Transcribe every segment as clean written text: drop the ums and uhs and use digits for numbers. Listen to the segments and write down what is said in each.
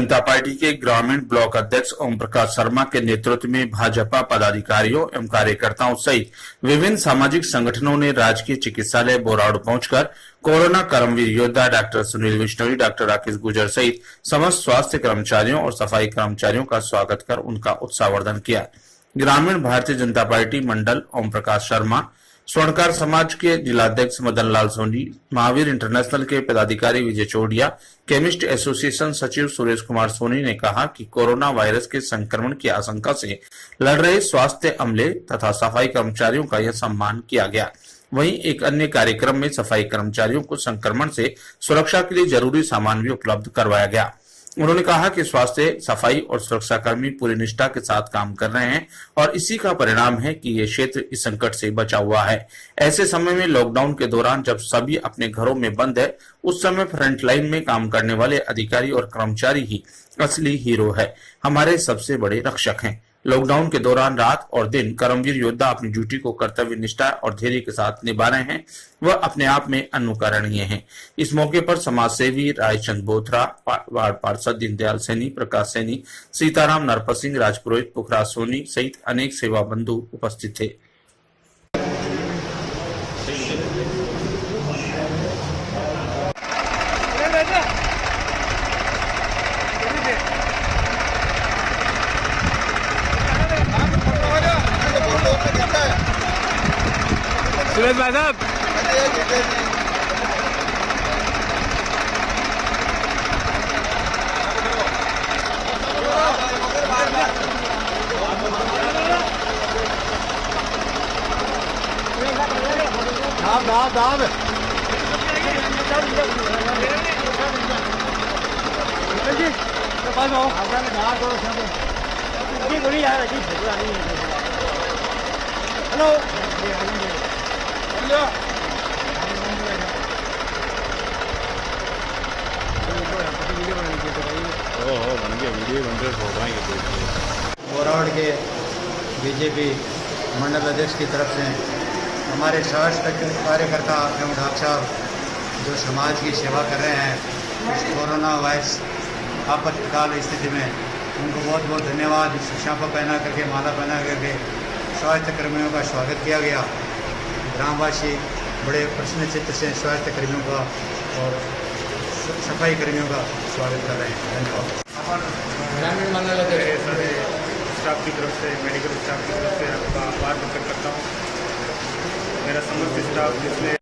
जनता party के ग्रामीण block अध्यक्ष ओम प्रकाश शर्मा के नेतृत्व में भाजपा पदाधिकारियों एवं कार्यकर्ताओं सहित विभिन्न सामाजिक संगठनों ने राजकीय चिकित्सालय बोराड़ पहुंचकर कोरोना कर्मवीर योद्धा डॉक्टर सुनील विश्नोई, डॉक्टर राकेश गुर्जर सहित समस्त स्वास्थ्य कर्मचारियों और सफाई कर्मचारियों का स्वागत कर उनका उत्साहवर्धन किया। ग्रामीण भारतीय जनता पार्टी मंडल ओम प्रकाश शर्मा, स्वर्णकार समाज के जिलाध्यक्ष मदन लाल सोनी, महावीर इंटरनेशनल के पदाधिकारी विजय चौड़िया, केमिस्ट एसोसिएशन सचिव सुरेश कुमार सोनी ने कहा कि कोरोना वायरस के संक्रमण की आशंका से लड़ रहे स्वास्थ्य अमले तथा सफाई कर्मचारियों का यह सम्मान किया गया। वहीं एक अन्य कार्यक्रम में सफाई कर्मचारियों को संक्रमण से सुरक्षा के लिए जरूरी सामान भी उपलब्ध करवाया गया। उन्होंने कहा कि स्वास्थ्य, सफाई और सुरक्षा कर्मी पूरी निष्ठा के साथ काम कर रहे हैं और इसी का परिणाम है कि ये क्षेत्र इस संकट से बचा हुआ है। ऐसे समय में लॉकडाउन के दौरान जब सभी अपने घरों में बंद है, उस समय फ्रंटलाइन में काम करने वाले अधिकारी और कर्मचारी ही असली हीरो है, हमारे सबसे बड़े रक्षक हैं। लॉकडाउन के दौरान रात और दिन कर्मवीर योद्धा अपनी ड्यूटी को कर्तव्य निष्ठा और धैर्य के साथ निभा रहे हैं, वह अपने आप में अनुकरणीय हैं। इस मौके पर समाज सेवी रायचंद बोथरा, वार्ड पार्षद दीनदयाल सैनी, प्रकाश सैनी, सीताराम नरपत सिंह, राजपुरोहित, पुखराज सोनी सहित अनेक सेवा बंधु उपस्थित थे। सुरेश भाई साहब, हेलो बोराड़ के बीजेपी मंडल अध्यक्ष की तरफ से हमारे स्वास्थ्य कार्यकर्ता एवं डॉक्टर साहब जो समाज की सेवा कर रहे हैं इस कोरोना वायरस आपातकाल स्थिति में, उनको बहुत बहुत धन्यवाद। शापा पहना करके, माला पहना करके स्वास्थ्य कर्मियों का स्वागत किया गया। ग्रामवासी बड़े प्रसन्न चित्त से स्वास्थ्य कर्मियों का और सफाई कर्मियों का स्वागत कर रहे हैं। धन्यवाद। ग्रामीण मंडल सारे स्टाफ की तरफ से, मेडिकल स्टाफ की तरफ से आपका आभार व्यक्त करता हूँ। मेरा समस्त स्टाफ जिसने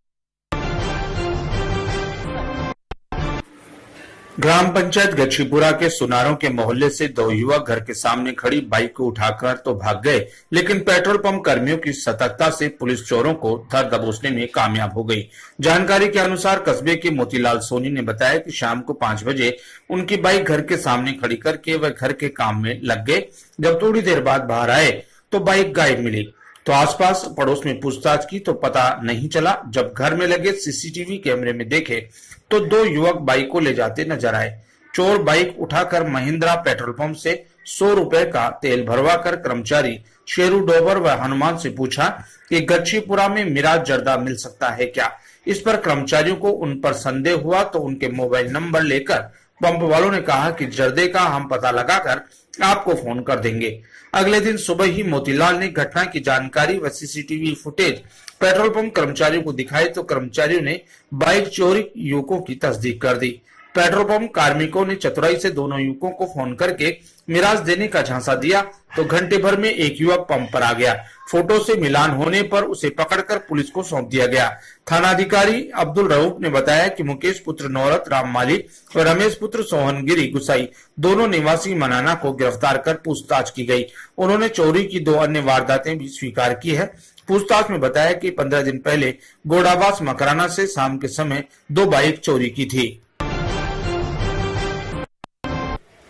ग्राम पंचायत गच्छीपुरा के सुनारों के मोहल्ले से दो युवक घर के सामने खड़ी बाइक को उठाकर तो भाग गए, लेकिन पेट्रोल पंप कर्मियों की सतर्कता से पुलिस चोरों को धर दबोचने में कामयाब हो गई। जानकारी के अनुसार कस्बे के मोतीलाल सोनी ने बताया कि शाम को 5 बजे उनकी बाइक घर के सामने खड़ी करके वह घर के काम में लग गए। जब थोड़ी देर बाद बाहर आए तो बाइक गायब मिली, तो आसपास पड़ोस में पूछताछ की तो पता नहीं चला। जब घर में लगे सीसीटीवी कैमरे में देखे तो 2 युवक बाइक को ले जाते नजर आए। चोर बाइक उठाकर महिंद्रा पेट्रोल पंप से 100 रुपए का तेल भरवा कर कर्मचारी शेरू डोबर व हनुमान से पूछा कि गच्छीपुरा में मिराज जर्दा मिल सकता है क्या। इस पर कर्मचारियों को उन पर संदेह हुआ तो उनके मोबाइल नंबर लेकर पंप वालों ने कहा कि जर्दे का हम पता लगाकर आपको फोन कर देंगे। अगले दिन सुबह ही मोतीलाल ने घटना की जानकारी व सीसीटीवी फुटेज पेट्रोल पंप कर्मचारियों को दिखाई तो कर्मचारियों ने बाइक चोरी युवकों की तस्दीक कर दी। पेट्रोल पंप कार्मिकों ने चतुराई से दोनों युवकों को फोन करके मिराज देने का झांसा दिया तो घंटे भर में एक युवक पंप पर आ गया। फोटो से मिलान होने पर उसे पकड़कर पुलिस को सौंप दिया गया। थानाधिकारी अब्दुल रऊफ ने बताया कि मुकेश पुत्र नौरत राम माली और रमेश पुत्र सोहनगिरी गुसाई दोनों निवासी मनाना को गिरफ्तार कर पूछताछ की गई। उन्होंने चोरी की 2 अन्य वारदातें भी स्वीकार की है। पूछताछ में बताया कि 15 दिन पहले गोडावास मकराना से शाम के समय 2 बाइक चोरी की थी।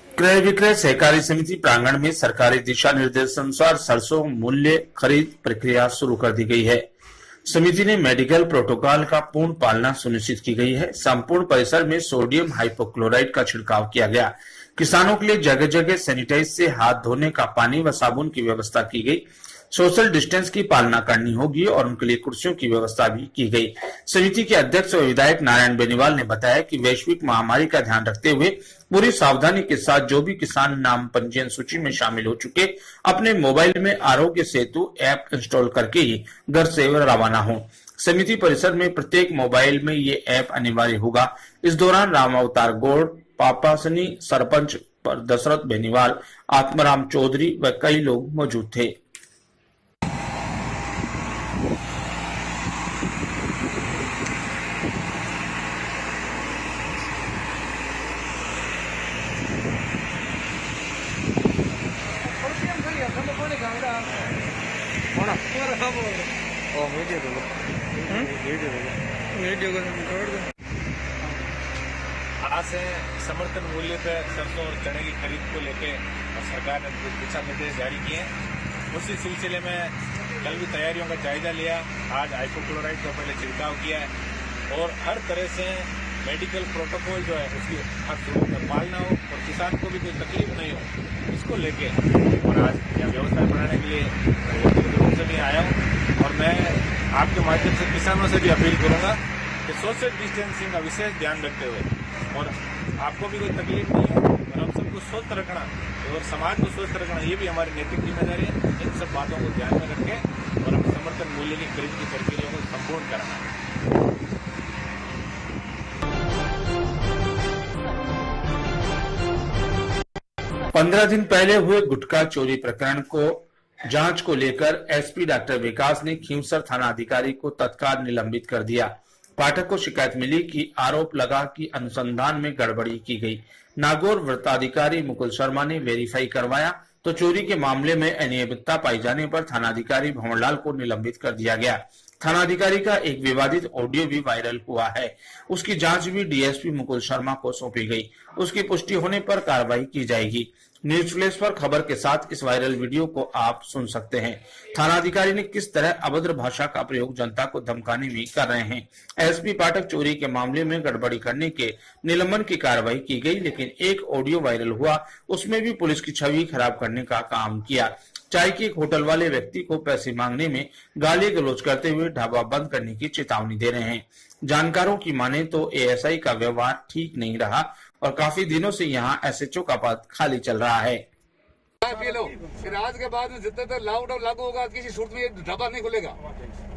क्रय विक्रय सहकारी समिति प्रांगण में सरकारी दिशा निर्देशानुसार सरसों मूल्य खरीद प्रक्रिया शुरू कर दी गई है। समिति ने मेडिकल प्रोटोकॉल का पूर्ण पालना सुनिश्चित की गई है। संपूर्ण परिसर में सोडियम हाइपोक्लोराइड का छिड़काव किया गया। किसानों के लिए जगह जगह सैनिटाइज से हाथ धोने का पानी व साबुन की व्यवस्था की गई। सोशल डिस्टेंस की पालना करनी होगी और उनके लिए कुर्सियों की व्यवस्था भी की गई। समिति के अध्यक्ष और विधायक नारायण बेनीवाल ने बताया कि वैश्विक महामारी का ध्यान रखते हुए पूरी सावधानी के साथ जो भी किसान नाम पंजीयन सूची में शामिल हो चुके अपने मोबाइल में आरोग्य सेतु ऐप इंस्टॉल करके ही घर से रवाना हो। समिति परिसर में प्रत्येक मोबाइल में ये ऐप अनिवार्य होगा। इस दौरान रामावतार गौड़, पापासनी सरपंच पर दशरथ बेनीवाल, आत्माराम चौधरी व कई लोग मौजूद थे। आज से समर्थन मूल्य पर सरसों और चने की खरीद को लेकर सरकार ने दिशा निर्देश जारी किए हैं। उसी सिलसिले में कल भी तैयारियों का जायजा लिया। आज हाइपोक्लोराइड का पहले छिड़काव किया है और हर तरह से मेडिकल प्रोटोकॉल जो है उसकी हर सूरत में पालना हो और किसान को भी कोई तकलीफ नहीं हो, इसको लेके और आज यहाँ व्यवस्था बनाने के लिए से भी आया हूँ। और मैं आपके माध्यम से किसानों से भी अपील करूँगा कि सोशल डिस्टेंसिंग का विशेष ध्यान रखते हुए और आपको भी कोई तकलीफ नहीं हो और हम सबको स्वस्थ रखना और समाज को स्वस्थ रखना, ये भी हमारी नैतिक जिम्मेदारी है। इन सब बातों को ध्यान में रखें और हम समर्थन मूल्य की खरीद की प्रक्रिया को संपूर्ण कराना है। 15 दिन पहले हुए गुटखा चोरी प्रकरण को जांच को लेकर एसपी डॉक्टर विकास ने खींवसर थाना अधिकारी को तत्काल निलंबित कर दिया। पाठक को शिकायत मिली कि आरोप लगा कि अनुसंधान में गड़बड़ी की गई। नागौर वृत्ताधिकारी मुकुल शर्मा ने वेरीफाई करवाया तो चोरी के मामले में अनियमितता पाई जाने पर थानाधिकारी भंवरलाल को निलंबित कर दिया गया। थानाधिकारी का एक विवादित ऑडियो भी वायरल हुआ है। उसकी जांच भी डीएसपी मुकुल शर्मा को सौंपी गई। उसकी पुष्टि होने पर कार्रवाई की जाएगी। न्यूज फ्लैश पर खबर के साथ इस वायरल वीडियो को आप सुन सकते हैं। थानाधिकारी ने किस तरह अभद्र भाषा का प्रयोग जनता को धमकाने में कर रहे हैं। एसपी पाठक चोरी के मामले में गड़बड़ी करने के निलंबन की कार्रवाई की गई, लेकिन एक ऑडियो वायरल हुआ, उसमें भी पुलिस की छवि खराब करने का काम किया। चाय के एक होटल वाले व्यक्ति को पैसे मांगने में गाली गलौज करते हुए ढाबा बंद करने की चेतावनी दे रहे हैं। जानकारों की माने तो एएसआई का व्यवहार ठीक नहीं रहा और काफी दिनों से यहां एसएचओ का पद खाली चल रहा है। फिर आज के बाद में जितने तक लॉकडाउन लागू होगा किसी सूरत में ये ढाबा नहीं खुलेगा।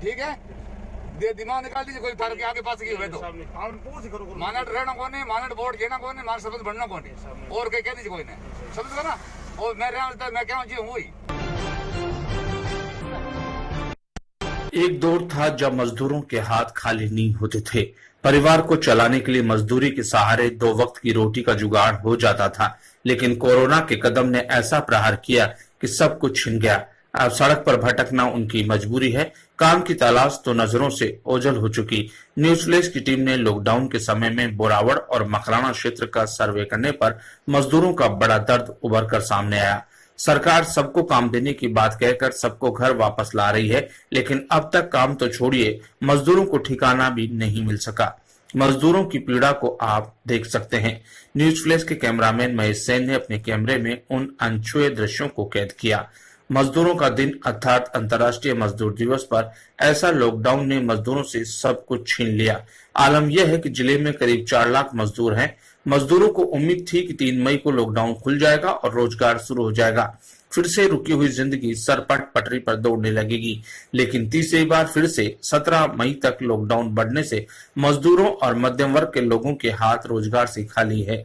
ठीक है, दिमाग निकाल दीजिए कोई फार्म के आगे पास की हुए तो मानट रहना कौन है, मानट वोट देना कौन है, मान सरपंच बनना कौन है और कह दीजिए कोई नहीं, समझ ना। और मैं रहा मैं क्या जी हुई। एक दौर था जब मजदूरों के हाथ खाली नहीं होते थे। परिवार को चलाने के लिए मजदूरी के सहारे 2 वक्त की रोटी का जुगाड़ हो जाता था, लेकिन कोरोना के कदम ने ऐसा प्रहार किया कि सब कुछ छिन गया। अब सड़क पर भटकना उनकी मजबूरी है। काम की तलाश तो नजरों से ओझल हो चुकी। न्यूज फ्लैश की टीम ने लॉकडाउन के समय में बोरावड़ और मकराना क्षेत्र का सर्वे करने पर मजदूरों का बड़ा दर्द उभर कर सामने आया। सरकार सबको काम देने की बात कहकर सबको घर वापस ला रही है, लेकिन अब तक काम तो छोड़िए, मजदूरों को ठिकाना भी नहीं मिल सका। मजदूरों की पीड़ा को आप देख सकते हैं। न्यूज फ्लैश के कैमरामैन महेश सेन ने अपने कैमरे में उन अनछुए दृश्यों को कैद किया। मजदूरों का दिन अर्थात अंतर्राष्ट्रीय मजदूर दिवस पर ऐसा लॉकडाउन ने मजदूरों से सब कुछ छीन लिया। आलम यह है कि जिले में करीब 4 लाख मजदूर हैं। मजदूरों को उम्मीद थी कि 3 मई को लॉकडाउन खुल जाएगा और रोजगार शुरू हो जाएगा। फिर से रुकी हुई जिंदगी सरपट पटरी पर दौड़ने लगेगी, लेकिन तीसरी बार फिर से 17 मई तक लॉकडाउन बढ़ने से मजदूरों और मध्यम वर्ग के लोगों के हाथ रोजगार से खाली है।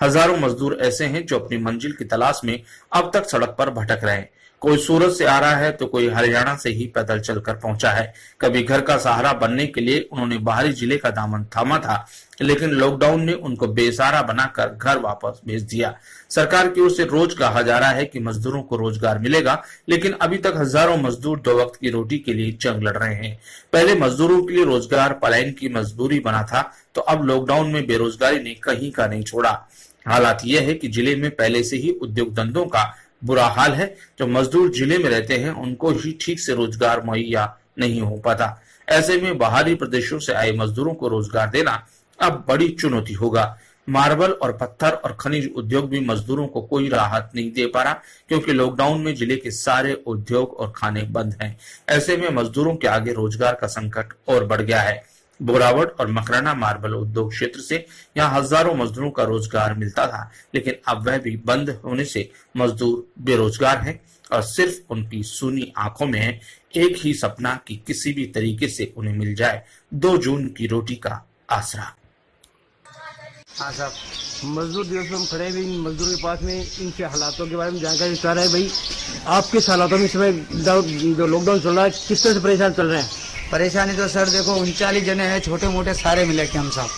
हजारों मजदूर ऐसे हैं जो अपनी मंजिल की तलाश में अब तक सड़क पर भटक रहे हैं। कोई सूरत से आ रहा है तो कोई हरियाणा से ही पैदल चलकर पहुंचा है। कभी घर का सहारा बनने के लिए उन्होंने बाहरी जिले का दामन थामा था, लेकिन लॉकडाउन ने उनको बेसहारा बनाकर घर वापस भेज दिया। सरकार की ओर से रोज कहा जा रहा है कि मजदूरों को रोजगार मिलेगा, लेकिन अभी तक हजारों मजदूर 2 वक्त की रोटी के लिए जंग लड़ रहे हैं। पहले मजदूरों के लिए रोजगार पलायन की मजबूरी बना था, तो अब लॉकडाउन में बेरोजगारी ने कहीं का नहीं छोड़ा। हालात यह है कि जिले में पहले से ही उद्योग धंधों का बुरा हाल है। जो मजदूर जिले में रहते हैं उनको ही ठीक से रोजगार मुहैया नहीं हो पाता। ऐसे में बाहरी प्रदेशों से आए मजदूरों को रोजगार देना अब बड़ी चुनौती होगा। मार्बल और पत्थर और खनिज उद्योग भी मजदूरों को कोई राहत नहीं दे पा रहा, क्योंकि लॉकडाउन में जिले के सारे उद्योग और खाने बंद हैं। ऐसे में मजदूरों के आगे रोजगार का संकट और बढ़ गया है। बोरावट और मकराना मार्बल उद्योग क्षेत्र से यहाँ हजारों मजदूरों का रोजगार मिलता था, लेकिन अब वह भी बंद होने से मजदूर बेरोजगार हैं और सिर्फ उनकी सूनी आंखों में है एक ही सपना कि किसी भी तरीके से उन्हें मिल जाए 2 जून की रोटी का आसरा। हाँ साहब, मजदूर दिवस में हम खड़े भी इन मजदूरों के पास में इनके हालातों के बारे में जानकारी चाह रहे हैं। भाई, आप किस हालातों में इस समय जो लॉकडाउन चल रहा है किस तरह से परेशान चल रहे हैं? परेशानी तो सर देखो 39 जने हैं, छोटे मोटे सारे मिले के हम सब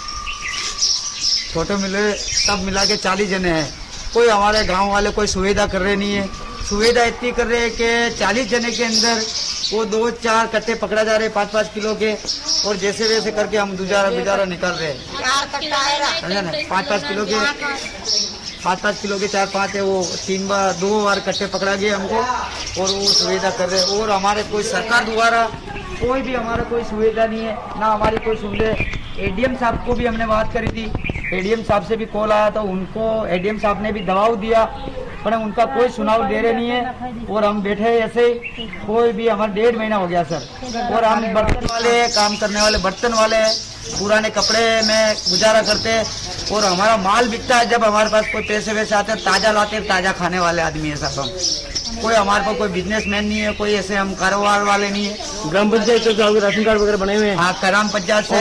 छोटे मिले सब मिला के 40 जने हैं। कोई हमारे गांव वाले कोई सुविधा कर रहे नहीं है। सुविधा इतनी कर रहे हैं कि 40 जने के अंदर वो 2-4 कट्टे पकड़ा जा रहे हैं 5-5 किलो के, और जैसे वैसे करके हम गुजारा निकल रहे हैं। 5-5 किलो के 4-5 है, वो 2 बार कट्टे पकड़ा गए हमको, और वो सुविधा कर रहे हैं। और हमारे कोई सरकार द्वारा कोई भी हमारा कोई सुविधा नहीं है, ना हमारी कोई सुविधा। एडीएम साहब को भी हमने बात करी थी, एडीएम साहब से भी कॉल आया था, उनको एडीएम साहब ने भी दबाव दिया, पर उनका कोई सुनाव दे रहे नहीं है। और हम बैठे ऐसे कोई भी, हमारा 1.5 महीना हो गया सर। और हम बर्तन वाले काम करने वाले बर्तन वाले पुराने कपड़े में गुजारा करते हैं, और हमारा माल बिकता है जब हमारे पास कोई पैसे वैसे आते हैं, ताजा लाते हैं, ताजा खाने वाले आदमी है साहब हम। कोई हमारे पास कोई बिजनेसमैन नहीं है, कोई ऐसे हम कारोबार वाले नहीं है। ग्राम पंचायत तो राशन कार्ड वगैरह बने हुए हैं? हाँ, ग्राम पंचायत से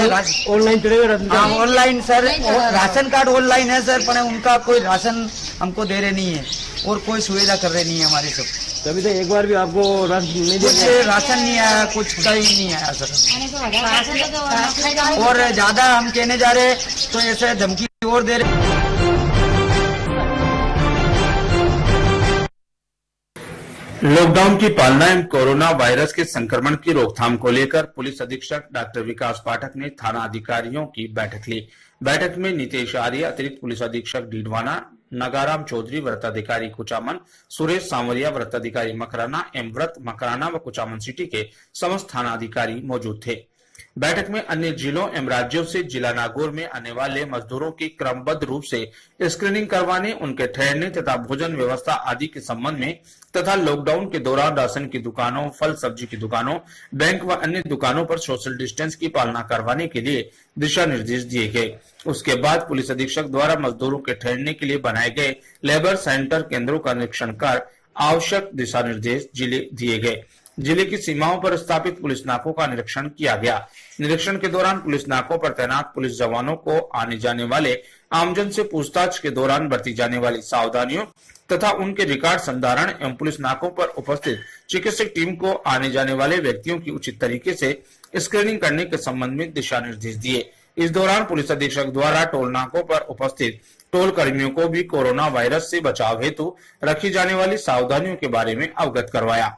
ऑनलाइन चढ़े हुए ration card? Online sir, ration card online है सर, पर उनका कोई राशन हमको दे रहे नहीं है और कोई सुविधा कर रहे नहीं है हमारे सब। तभी तो एक बार भी आपको राशन नहीं कुछ राशन नहीं आया, कुछ कहीं नहीं आया सर। और ज्यादा हम कहने जा रहे तो ऐसे धमकी और दे रहे। लॉकडाउन की पालना एवं कोरोना वायरस के संक्रमण की रोकथाम को लेकर पुलिस अधीक्षक डॉक्टर विकास पाठक ने थाना अधिकारियों की बैठक ली। बैठक में नितेश आर्य, अतिरिक्त पुलिस अधीक्षक डीडवाना, नगाराम चौधरी, व्रताधिकारी कुचामन, सुरेश सांवरिया, व्रताधिकारी मकराना एवं व्रत मकराना व कुचामन सिटी के समस्त थाना अधिकारी मौजूद थे। बैठक में अन्य जिलों एवं राज्यों से जिला नागौर में आने वाले मजदूरों की क्रमबद्ध रूप से स्क्रीनिंग करवाने, उनके ठहरने तथा भोजन व्यवस्था आदि के संबंध में तथा लॉकडाउन के दौरान राशन की दुकानों, फल सब्जी की दुकानों, बैंक व अन्य दुकानों पर सोशल डिस्टेंस की पालना करवाने के लिए दिशा निर्देश दिए गए। उसके बाद पुलिस अधीक्षक द्वारा मजदूरों के ठहरने के लिए बनाए गए लेबर सेंटर केंद्रों का निरीक्षण कर आवश्यक दिशा निर्देश दिए गए। जिले की सीमाओं पर स्थापित पुलिस नाकों का निरीक्षण किया गया। निरीक्षण के दौरान पुलिस नाकों पर तैनात पुलिस जवानों को आने जाने वाले आमजन से पूछताछ के दौरान बरती जाने वाली सावधानियों तथा उनके रिकॉर्ड संधारण एवं पुलिस नाकों पर उपस्थित चिकित्सक टीम को आने जाने वाले व्यक्तियों की उचित तरीके से स्क्रीनिंग करने के संबंध में दिशा निर्देश दिए। इस दौरान पुलिस अधीक्षक द्वारा टोल नाकों पर उपस्थित टोल कर्मियों को भी कोरोना वायरस से बचाव हेतु रखी जाने वाली सावधानियों के बारे में अवगत करवाया।